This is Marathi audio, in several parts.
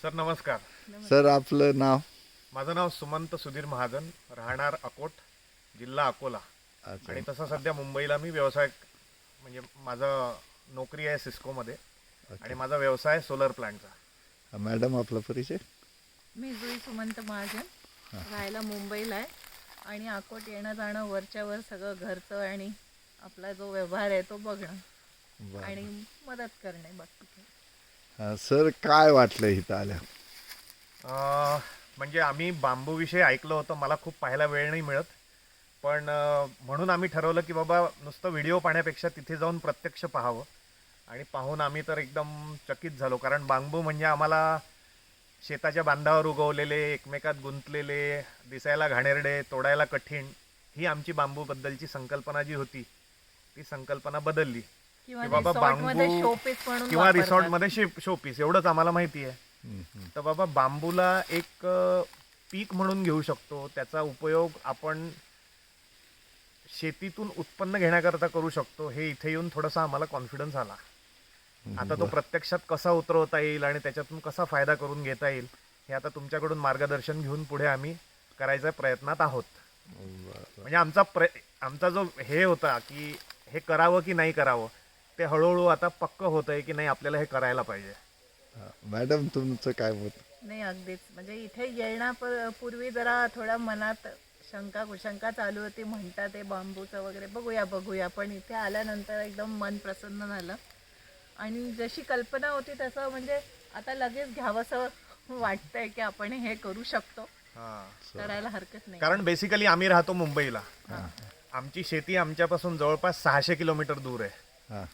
सर नमस्कार. सर आपलं नाव? माझं नाव सुमंत सुधीर महाजन, राहणार अकोट, जिल्हा अकोला. अच्छा. आणि तसं सध्या मुंबईला मी व्यवसाय म्हणजे माझं नोकरी आहे सिस्कोमध्ये आणि माझा व्यवसाय सोलर प्लांटचा. मॅडम आपला परिचय? मी जुई सुमंत महाजन, राहायला मुंबईला आहे आणि अकोट येणं जाणं वरच्यावर सगळं घरचं आणि आपला जो व्यवहार आहे तो बघणं आणि मदत करणे बाकी काही. सर काय वाटलं इथं आल्या? म्हणजे आम्ही बांबूविषयी ऐकलं होतं, मला खूप पाहायला वेळ नाही मिळत, पण म्हणून आम्ही ठरवलं की बाबा नुसतं व्हिडिओ पाहण्यापेक्षा तिथे जाऊन प्रत्यक्ष पाहावं. आणि पाहून आम्ही तर एकदम चकित झालो, कारण बांबू म्हणजे आम्हाला शेताच्या बांधावर उगवलेले, एकमेकात गुंतलेले, दिसायला घाणेरडे, तोडायला कठीण, ही आमची बांबूबद्दलची संकल्पना जी होती ती संकल्पना बदलली. किंवा की बाबा रिसॉर्टमध्ये बांबू शोपीस म्हणून किंवा वापरतात. रिसॉर्टमध्ये शोपीस एवढंच आम्हाला माहिती आहे. तर बाबा बांबूला एक पीक म्हणून घेऊ शकतो, त्याचा उपयोग आपण शेतीतून उत्पन्न घेण्याकरता करू शकतो, हे इथे येऊन थोडासा आम्हाला कॉन्फिडन्स आला. आता तो प्रत्यक्षात कसा उतरवता येईल आणि त्याच्यातून कसा फायदा करून घेता येईल हे आता तुमच्याकडून मार्गदर्शन घेऊन पुढे आम्ही करायच्या प्रयत्नात आहोत. म्हणजे आमचा जो हे होता की हे करावं की नाही करावं, ते हळूहळू आता पक्क होत आहे की नाही आपल्याला हे करायला पाहिजे. मॅडम तुमचं काय मत? नाही अगदीच, म्हणजे इथे येण्यापूर्वी जरा थोड्या मनात शंका चालू होती, म्हणतात ते बांबूचं वगैरे बघूया, पण इथे आल्यानंतर एकदम मन प्रसन्न झालं आणि जशी कल्पना होती तसं म्हणजे आता लगेच घ्यावंसं वाटतंय की आपण हे करू शकतो, करायला हरकत नाही. कारण बेसिकली आम्ही राहतो मुंबईला, आमची शेती आमच्यापासून जवळपास 600 किलोमीटर दूर आहे.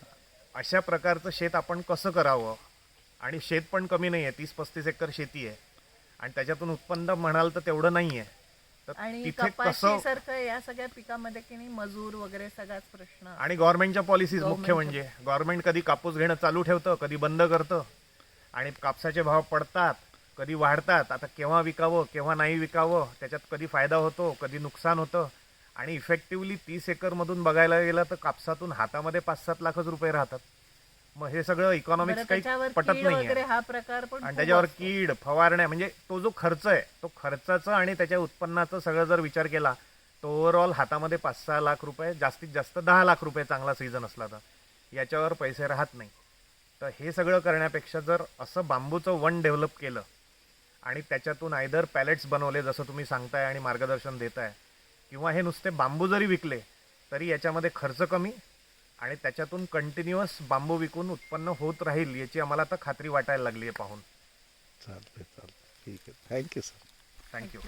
अशा प्रकारचं शेत आपण कसं करावं, आणि शेत पण कमी नाही आहे, 30-35 एकर शेती आहे आणि त्याच्यातून उत्पन्न म्हणाल तर तेवढं नाही आहे. तर आणि तिथे कपाशी कसं, सारखं या सगळ्या पिकामध्ये की नाही मजूर वगैरे सगळाच प्रश्न. आणि गव्हर्नमेंटच्या पॉलिसीज मुख्य म्हणजे गव्हर्नमेंट कधी कापूस घेणं चालू ठेवतं, कधी बंद करतं, आणि कापसाचे भाव पडतात, कधी वाढतात. आता केव्हा विकावं केव्हा नाही विकावं, त्याच्यात कधी फायदा होतो कधी नुकसान होतं. आणि इफेक्टिव्हली 30 एकरमधून बघायला गेलं तर कापसातून हातामध्ये 5-7 लाखच रुपये राहतात. मग हे सगळं इकॉनॉमिक्स काही त्याच्यावर पटत कीड नाही वगैरे आहे. हा प्रकार पण आणि खूप त्याच्यावर असतो. कीड फवारण्या, म्हणजे तो जो खर्च आहे तो खर्चाचं आणि त्याच्या उत्पन्नाचं सगळं जर विचार केला तर ओव्हरऑल हातामध्ये 5-6 लाख रुपये, जास्तीत जास्त 10 लाख रुपये चांगला सीझन असला तर याच्यावर पैसे राहत नाही. तर हे सगळं करण्यापेक्षा जर असं बांबूचं वन डेव्हलप केलं आणि त्याच्यातून आयदर पॅलेट्स बनवले जसं तुम्ही सांगताय आणि मार्गदर्शन देताय, किंवा हे नुसते बांबू जरी विकले तरी याच्यामध्ये खर्च कमी आणि त्याच्यातून कंटिन्युअस बांबू विकून उत्पन्न होत राहील याची आम्हाला आता खात्री वाटायला लागली आहे पाहून. चालतंय ठीक आहे. Thank you sir. थँक्यू.